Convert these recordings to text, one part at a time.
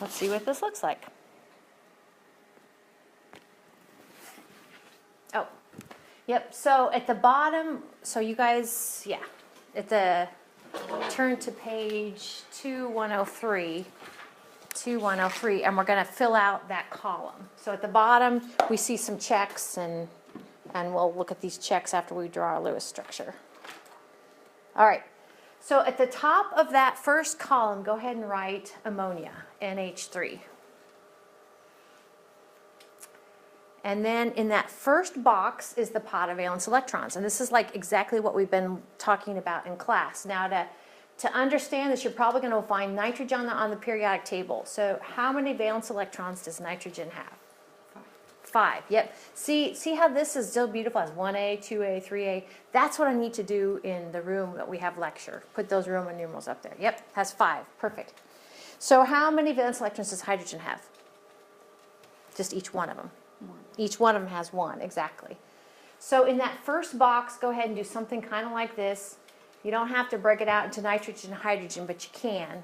let's see what this looks like. Oh, yep, so at the bottom, so you guys, yeah, at the, turn to page 2103, and we're going to fill out that column. So at the bottom, we see some checks, and we'll look at these checks after we draw our Lewis structure. All right, so at the top of that first column, go ahead and write ammonia, NH3. And then in that first box is the pot of valence electrons. And this is like exactly what we've been talking about in class. Now to understand this, you're probably going to find nitrogen on the periodic table. So how many valence electrons does nitrogen have? 5. Yep. See how this is still beautiful as 1A, 2A, 3A. That's what I need to do in the room that we have lecture. Put those Roman numerals up there. Yep, has 5. Perfect. So how many valence electrons does hydrogen have? Just each one of them. Each one of them has 1, exactly. So in that first box, go ahead and do something kind of like this. You don't have to break it out into nitrogen and hydrogen, but you can.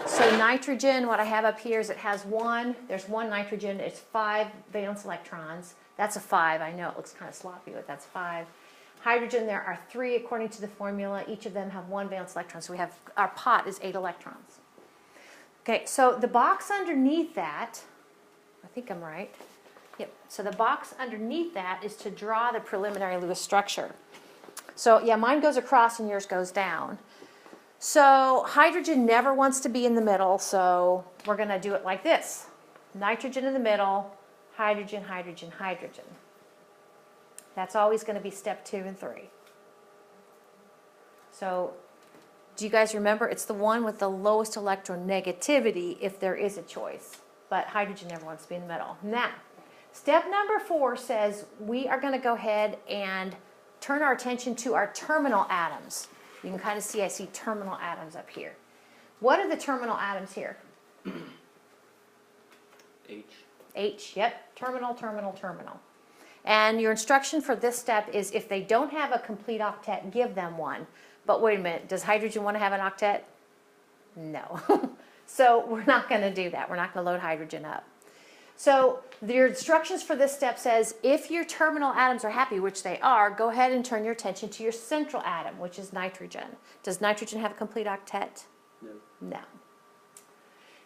So nitrogen, what I have up here is it has 1. There's 1 nitrogen. It's 5 valence electrons. That's a 5. I know it looks kind of sloppy, but that's 5. Hydrogen, there are 3 according to the formula. Each of them have 1 valence electron. So we have, our pot is 8 electrons. Okay, so the box underneath that, I think I'm right. Yep, so the box underneath that is to draw the preliminary Lewis structure. So yeah, mine goes across and yours goes down. So hydrogen never wants to be in the middle, so we're going to do it like this. Nitrogen in the middle, hydrogen, hydrogen, hydrogen. That's always going to be step 2 and 3. So do you guys remember? It's the one with the lowest electronegativity if there is a choice. But hydrogen never wants to be in the middle. Now, step number 4 says we are going to go ahead and turn our attention to our terminal atoms. You can kind of see, I see terminal atoms up here. What are the terminal atoms here? H. H, yep. Terminal, terminal, terminal. And your instruction for this step is if they don't have a complete octet, give them one. But wait a minute, does hydrogen want to have an octet? No. So we're not going to do that. We're not going to load hydrogen up. So your instructions for this step says if your terminal atoms are happy, which they are, go ahead and turn your attention to your central atom, which is nitrogen. Does nitrogen have a complete octet? No. No.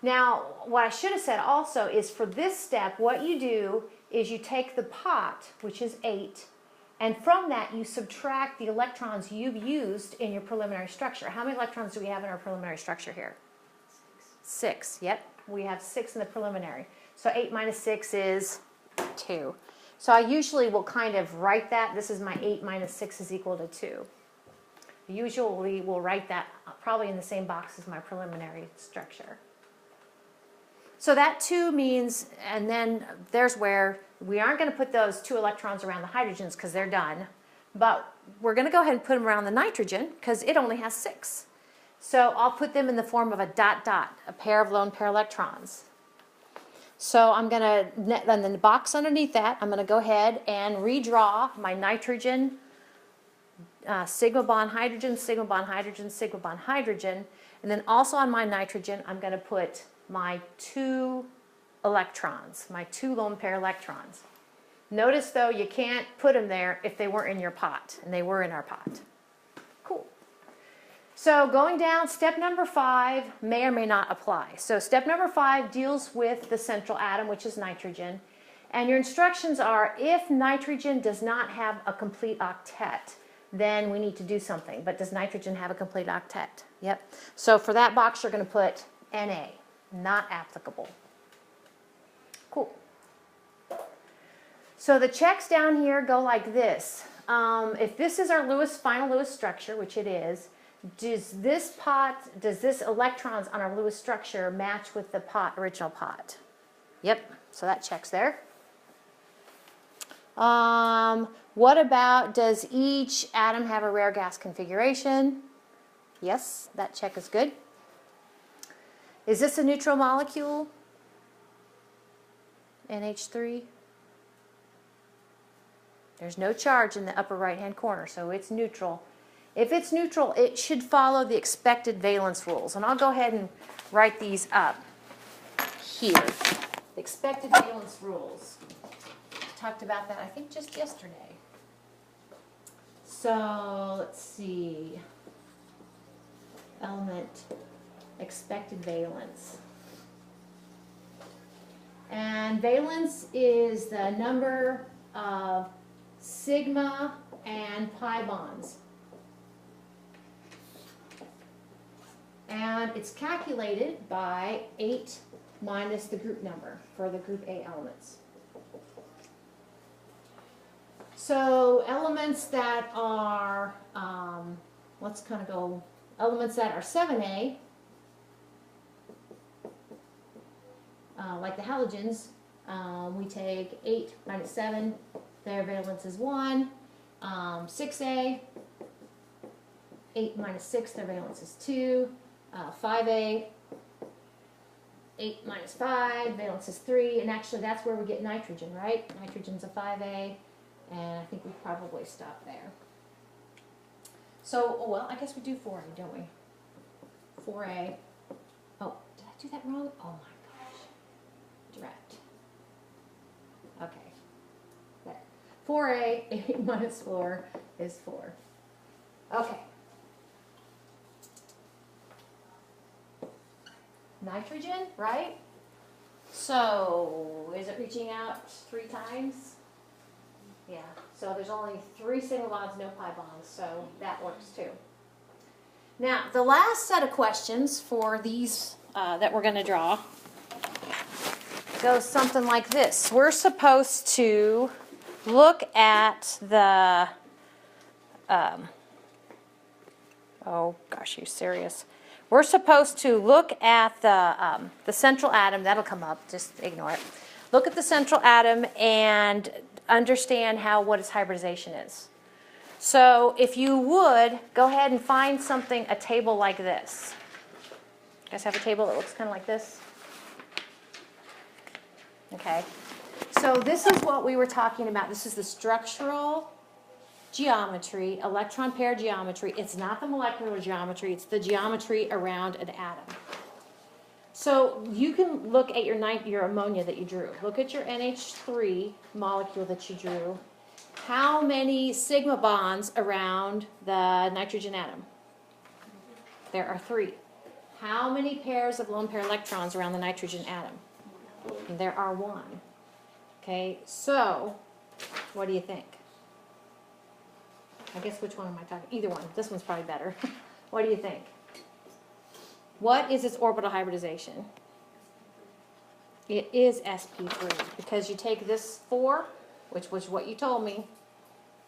Now, what I should have said also is for this step, what you do is you take the pot, which is 8, and from that you subtract the electrons you've used in your preliminary structure. How many electrons do we have in our preliminary structure here? 6. Yep, we have 6 in the preliminary. So 8 minus 6 is 2. So I usually will kind of write that. This is my 8 minus 6 is equal to 2. Usually we'll write that probably in the same box as my preliminary structure. So that 2 means, and then there's where we aren't going to put those 2 electrons around the hydrogens because they're done. But we're going to go ahead and put them around the nitrogen because it only has 6. So I'll put them in the form of a dot dot, a pair of lone pair electrons. So I'm going to, then the box underneath that, I'm going to go ahead and redraw my nitrogen, sigma bond hydrogen, sigma bond hydrogen, sigma bond hydrogen. And then also on my nitrogen, I'm going to put my 2 electrons, my 2 lone pair electrons. Notice though, you can't put them there if they weren't in your pot, and they were in our pot. Cool. So going down, step number 5 may or may not apply. So step number 5 deals with the central atom, which is nitrogen. And your instructions are, if nitrogen does not have a complete octet, then we need to do something. But does nitrogen have a complete octet? Yep. So for that box, you're going to put Na, not applicable. Cool. So the checks down here go like this. If this is our final Lewis structure, which it is, does this electrons on our Lewis structure match with the original pot? Yep, so that checks there. What about, does each atom have a rare gas configuration? Yes, that check is good. Is this a neutral molecule? NH3? There's no charge in the upper right-hand corner, so it's neutral. If it's neutral, it should follow the expected valence rules. And I'll go ahead and write these up. here. The expected valence rules. Talked about that, I think, just yesterday. So, let's see. Element, expected valence. And valence is the number of sigma and pi bonds. And it's calculated by 8 minus the group number for the group A elements. So elements that are, let's kind of go, elements that are 7A, like the halogens, we take 8 minus 7, their valence is 1. 6A, 8 minus 6, their valence is 2. 5A, 8 minus 5, valence is 3, and actually that's where we get nitrogen, right? Nitrogen's a 5A, and I think we probably stop there. So, oh, well, I guess we do 4A, don't we? 4A. Oh, did I do that wrong? Oh my gosh. Direct. Okay. There. 4A, 8 minus 4 is 4. Okay. Nitrogen, right? So, is it reaching out 3 times? Yeah, so there's only 3 single bonds, no pi bonds, so that works too. Now, the last set of questions for these that we're going to draw goes something like this. We're supposed to look at the, oh gosh, are you serious? We're supposed to look at the central atom. That'll come up, just ignore it. Look at the central atom and understand what its hybridization is. So if you would, go ahead and find something, a table like this. You guys have a table that looks kind of like this? Okay. So this is what we were talking about. This is the structural geometry, electron pair geometry. It's not the molecular geometry, it's the geometry around an atom. So you can look at your ammonia that you drew. Look at your NH3 molecule that you drew. How many sigma bonds around the nitrogen atom? There are 3. How many pairs of lone pair electrons around the nitrogen atom? There are 1. Okay, so what do you think? I guess which one am I talking? Either one. This one's probably better. What do you think? What is its orbital hybridization? It is sp3 because you take this 4, which was what you told me,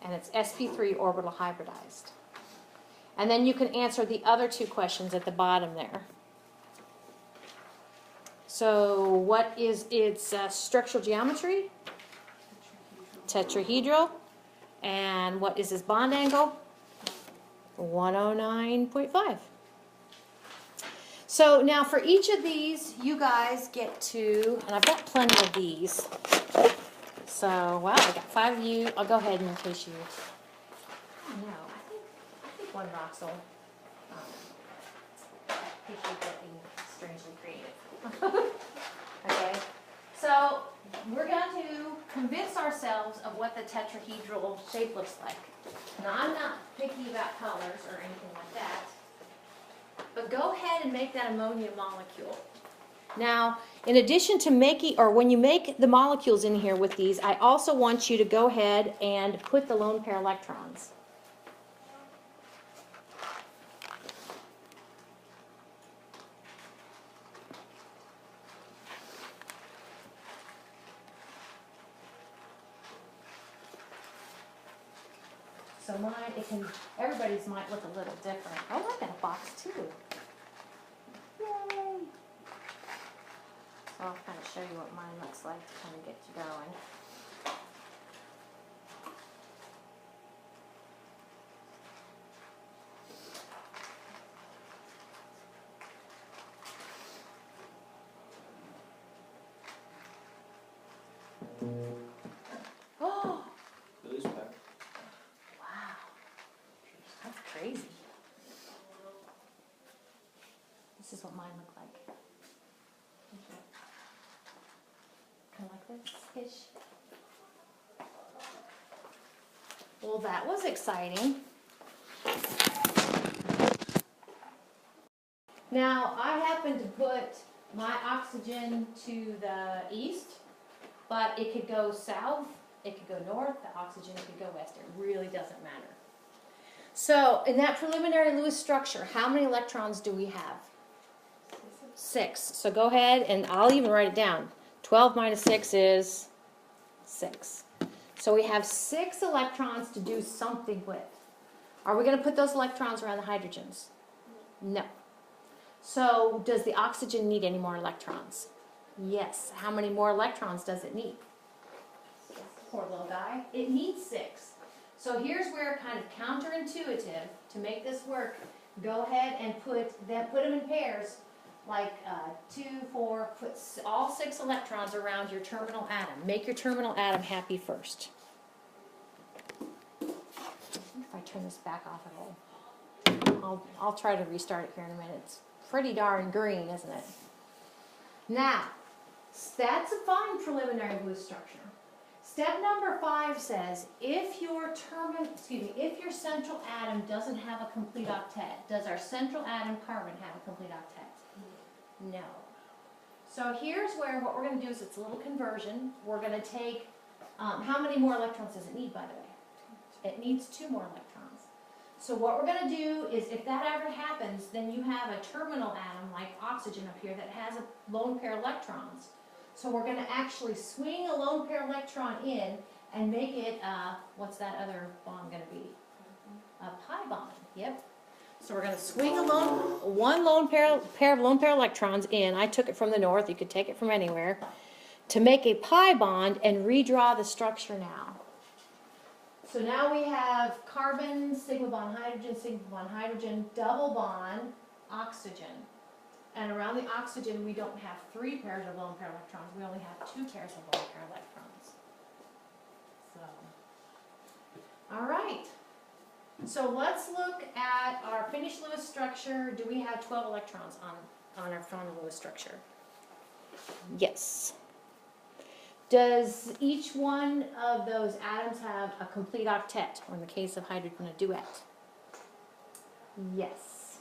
and it's sp3 orbital hybridized. And then you can answer the other 2 questions at the bottom there. So what is its structural geometry? Tetrahedral. And what is its bond angle? 109.5. So now for each of these, you guys get to, and I've got plenty of these. So, wow, I got 5 of you. I'll go ahead and in case you, I don't know, I think one box will, appreciate that being strangely creative. Okay, so we're going to convince ourselves of what the tetrahedral shape looks like. Now, I'm not picky about colors or anything like that. But go ahead and make that ammonia molecule. Now, in addition to making, or when you make the molecules in here with these, I also want you to go ahead and put the lone pair electrons. So mine, everybody's might look a little different. Oh, I got a box too. Yay! So I'll kind of show you what mine looks like to kind of get you going. Oh! Wow. That's crazy. This is what mine look like. minutes-ish. Well, that was exciting. Now, I happen to put my oxygen to the east, but it could go south, it could go north, the oxygen could go west. It really doesn't matter. So, in that preliminary Lewis structure, how many electrons do we have? 6. So go ahead, and I'll even write it down. 12 minus 6 is 6. So we have 6 electrons to do something with. Are we going to put those electrons around the hydrogens? No. So does the oxygen need any more electrons? Yes. How many more electrons does it need? Poor little guy. It needs 6. So here's where kind of counterintuitive, to make this work, go ahead and put them in pairs, like 2, 4, put all 6 electrons around your terminal atom. Make your terminal atom happy first. If I turn this back off at all, I'll try to restart it here in a minute. It's pretty darn green, isn't it? Now, that's a fine preliminary Lewis structure. Step number 5 says, if your central atom doesn't have a complete octet, does our central atom carbon have a complete octet? No. So here's where what we're going to do is it's a little conversion. We're going to take, how many more electrons does it need, by the way? It needs 2 more electrons. So what we're going to do is, if that ever happens, then you have a terminal atom like oxygen up here that has a lone pair of electrons. So we're going to actually swing a lone pair electron in and make it, what's that other bond going to be? A pi bond. Yep. So we're going to swing one lone pair of lone pair electrons in. I took it from the north. You could take it from anywhere. To make a pi bond and redraw the structure now. So now we have carbon, sigma bond, hydrogen, double bond, oxygen. And around the oxygen, we don't have 3 pairs of lone pair electrons. We only have 2 pairs of lone pair electrons. So, all right. So let's look at our finished Lewis structure. Do we have 12 electrons on our final Lewis structure? Yes. Does each one of those atoms have a complete octet, or in the case of hydrogen, a duet? Yes.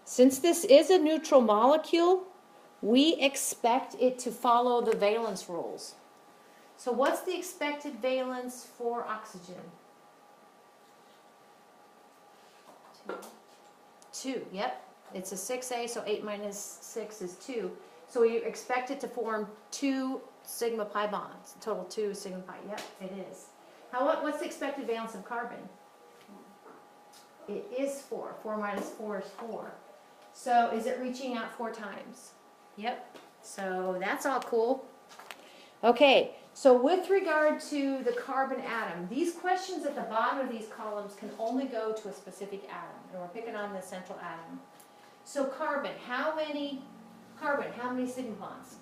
Since this is a neutral molecule, we expect it to follow the valence rules. So what's the expected valence for oxygen? 2, yep. It's a 6A, so 8 minus 6 is 2. So we expect it to form 2 sigma pi bonds. Total 2 sigma pi. Yep, it is. What's the expected valence of carbon? It is 4. 4 minus 4 is 4. So is it reaching out 4 times? Yep. So that's all cool. Okay, so with regard to the carbon atom, these questions at the bottom of these columns can only go to a specific atom. And we're picking on the central atom. So carbon, how many sigma bonds?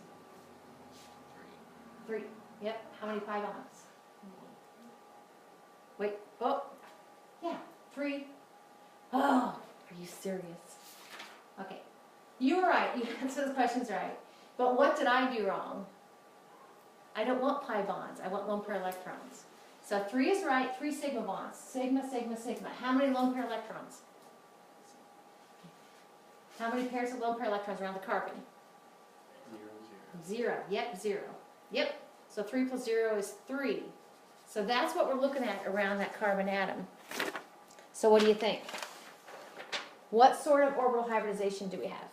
3. Yep. How many pi bonds? Wait. Oh. Yeah. 3. Oh, are you serious? Okay. You were right. You answered the questions right. But what did I do wrong? I don't want pi bonds. I want lone pair electrons. So 3 is right. 3 sigma bonds. Sigma, sigma, sigma. How many lone pair electrons? How many pairs of lone pair electrons around the carbon? 0. Yep, 0. Yep. So 3 plus 0 is 3. So that's what we're looking at around that carbon atom. So what do you think? What sort of orbital hybridization do we have?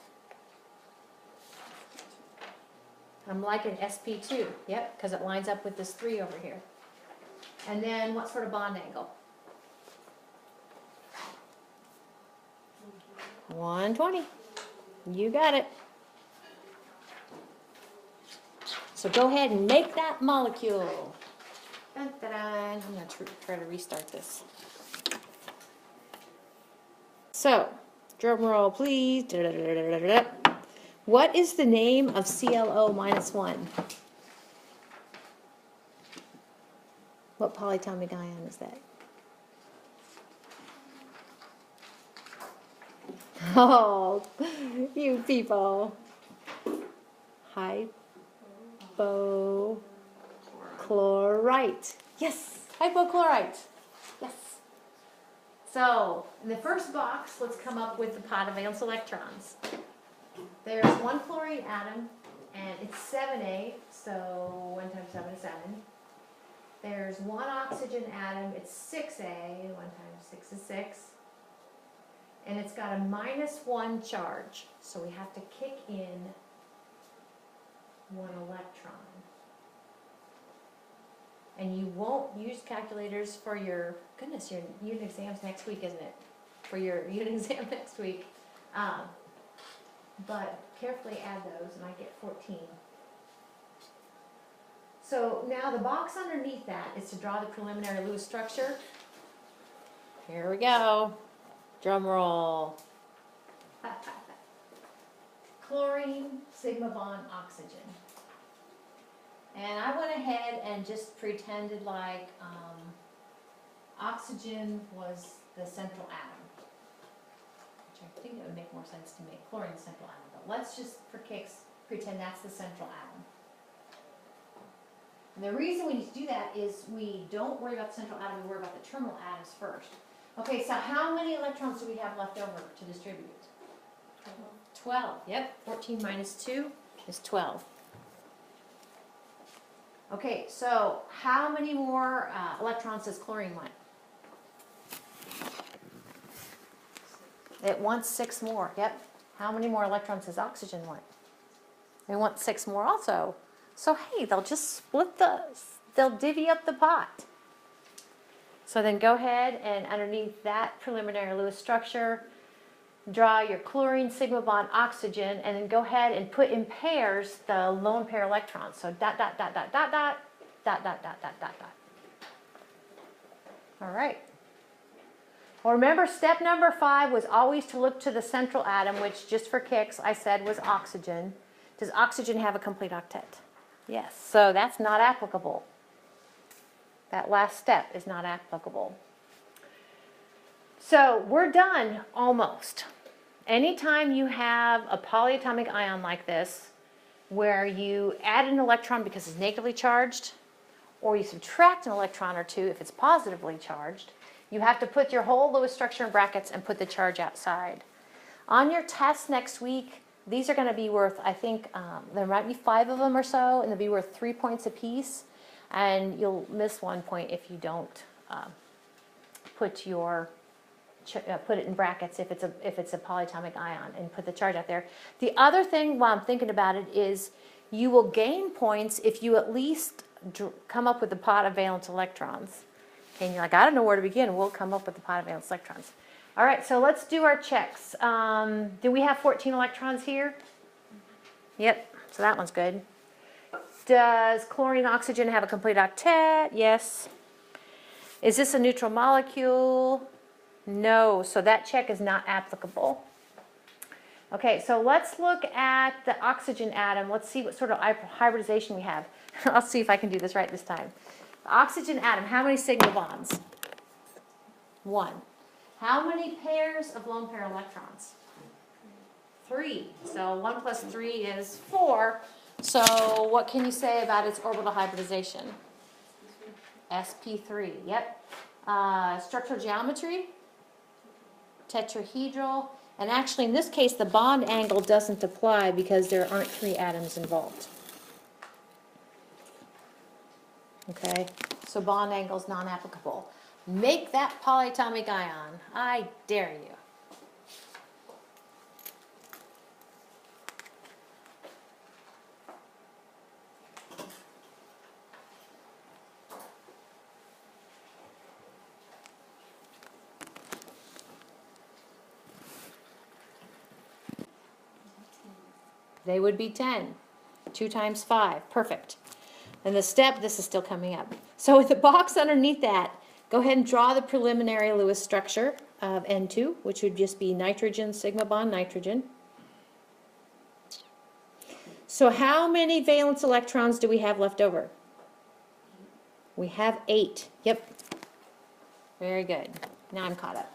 I'm like an sp2. Yep, because it lines up with this 3 over here. And then what sort of bond angle? 120. You got it. So go ahead and make that molecule. Dun, dun, dun. I'm going to try to restart this. So, drum roll please. Da, da, da, da, da, da. What is the name of ClO minus 1? What polyatomic ion is that? Oh, you people. hypochlorite. Yes, hypochlorite. Yes. So, in the first box, let's come up with the pot of valence electrons. There's one chlorine atom, and it's 7A, so 1 times 7 is 7. There's one oxygen atom, it's 6A, 1 times 6 is 6. And it's got a -1 charge, so we have to kick in 1 electron. And you won't use calculators for your, goodness, your unit exams next week, isn't it? For your unit exam next week. But carefully add those, and I get 14. So now the box underneath that is to draw the preliminary Lewis structure. Here we go. Drum roll. Chlorine, sigma bond, oxygen. And I went ahead and just pretended like oxygen was the central atom. Which I think it would make more sense to make chlorine the central atom. But let's just, for kicks, pretend that's the central atom. And the reason we need to do that is we don't worry about the central atom, we worry about the terminal atoms first. Okay, so how many electrons do we have left over to distribute? 12. Yep, 14 minus 2 is 12. Okay, so how many more electrons does chlorine want? It wants 6 more, yep. How many more electrons does oxygen want? They want 6 more also. So hey, they'll just split they'll divvy up the pot. So then go ahead and underneath that preliminary Lewis structure, draw your chlorine, sigma bond, oxygen, and then go ahead and put in pairs the lone pair electrons. So dot, dot, dot, dot, dot, dot, dot, dot, dot, dot, dot, dot. All right. Well, remember, step number 5 was always to look to the central atom, which, just for kicks, I said was oxygen. Does oxygen have a complete octet? Yes. So that's not applicable. That last step is not applicable. So we're done, almost. Anytime you have a polyatomic ion like this, where you add an electron because it's negatively charged, or you subtract an electron or two if it's positively charged, you have to put your whole Lewis structure in brackets and put the charge outside. On your test next week, these are going to be worth, I think, there might be 5 of them or so, and they'll be worth 3 points apiece. And you'll miss 1 point if you don't put it in brackets if it's a polyatomic ion and put the charge out there. The other thing while I'm thinking about it is you will gain points if you at least come up with a pot of valence electrons. And you're like, I don't know where to begin. We'll come up with a pot of valence electrons. All right, so let's do our checks. Do we have 14 electrons here? Yep, so that one's good. Does chlorine and oxygen have a complete octet? Yes. Is this a neutral molecule? No, so that check is not applicable. Okay, so let's look at the oxygen atom. Let's see what sort of hybridization we have. I'll see if I can do this right this time. The oxygen atom, how many sigma bonds? 1. How many pairs of lone pair electrons? 3. So 1 plus 3 is 4. So what can you say about its orbital hybridization? sp3, yep. Structural geometry? Tetrahedral. And actually, in this case, the bond angle doesn't apply because there aren't 3 atoms involved. Okay, so bond angle is non-applicable. Make that polyatomic ion. I dare you. They would be 10. 2 times 5. Perfect. And the step, this is still coming up. So with the box underneath that, go ahead and draw the preliminary Lewis structure of N2, which would just be nitrogen, sigma bond, nitrogen. So how many valence electrons do we have left over? We have 8. Yep. Very good. Now I'm caught up.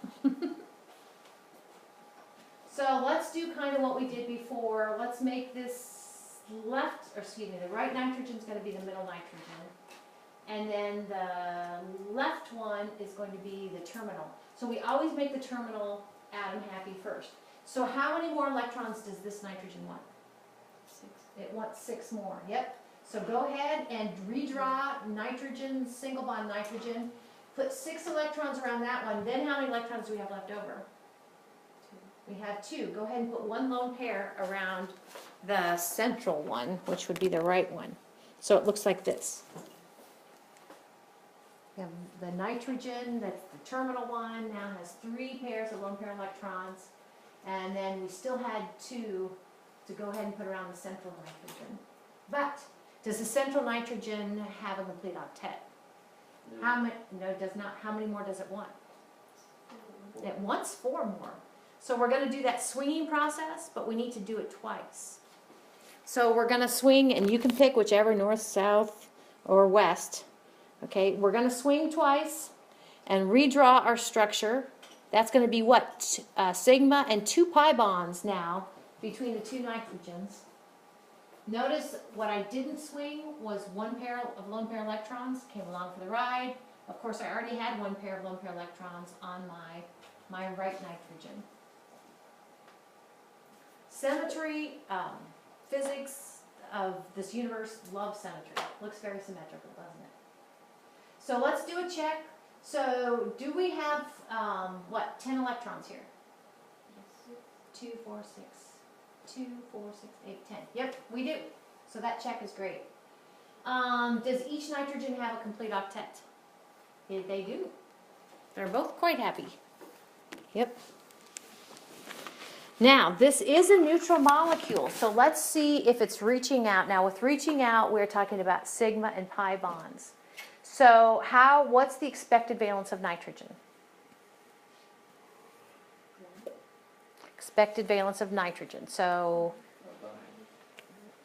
So let's do kind of what we did before. Let's make this left, or excuse me, the right nitrogen is going to be the middle nitrogen. And then the left one is going to be the terminal. So we always make the terminal atom happy first. So how many more electrons does this nitrogen want? 6. It wants 6 more. Yep. So go ahead and redraw nitrogen, single bond nitrogen. Put 6 electrons around that one. Then how many electrons do we have left over? 2. We have 2. Go ahead and put 1 lone pair around the central one, which would be the right one. So it looks like this. We have the nitrogen, that's the terminal one, now has 3 pairs of lone pair electrons. And then we still had 2 to go ahead and put around the central nitrogen. But does the central nitrogen have a complete octet? No. How many? No, it does not. How many more does it want? It wants 4 more. So we're going to do that swinging process, but we need to do it twice. So we're going to swing, and you can pick whichever, north, south, or west. Okay, we're going to swing twice and redraw our structure. That's going to be what? Sigma and 2 pi bonds now between the 2 nitrogens. Notice what I didn't swing was 1 pair of lone pair electrons, came along for the ride. Of course, I already had 1 pair of lone pair electrons on my right nitrogen. Symmetry, physics of this universe loves symmetry. Looks very symmetrical, doesn't it? So let's do a check. So do we have, 10 electrons here? 2, 4, 6. 2, 4, 6, 8, 10. Yep, we do. So that check is great. Does each nitrogen have a complete octet? Yeah, they do. They're both quite happy. Yep. Now, this is a neutral molecule, so let's see if it's reaching out. Now, with reaching out, we're talking about sigma and pi bonds. So what's the expected valence of nitrogen? Expected valence of nitrogen. So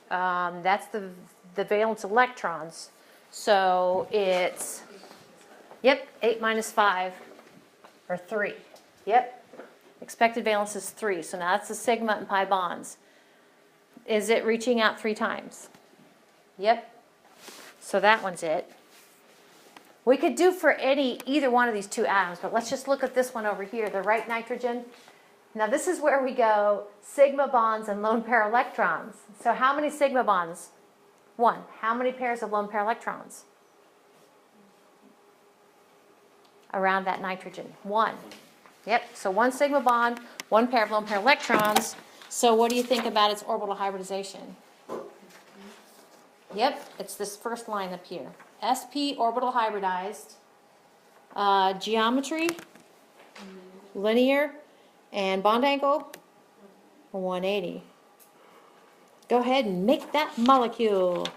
that's the valence electrons. So it's, yep, 8 minus 5, or 3. Yep. Expected valence is 3. So now that's the sigma and pi bonds. Is it reaching out 3 times? Yep. So that one's it. We could do for either one of these 2 atoms, but let's just look at this one over here, the right nitrogen. Now this is where we go sigma bonds and lone pair electrons. So how many sigma bonds? 1. How many pairs of lone pair electrons? Around that nitrogen. 1. Yep, so 1 sigma bond, 1 pair of lone pair electrons. So what do you think about its orbital hybridization? Yep, it's this first line up here. sp orbital hybridized. Geometry, linear, and bond angle, 180. Go ahead and make that molecule.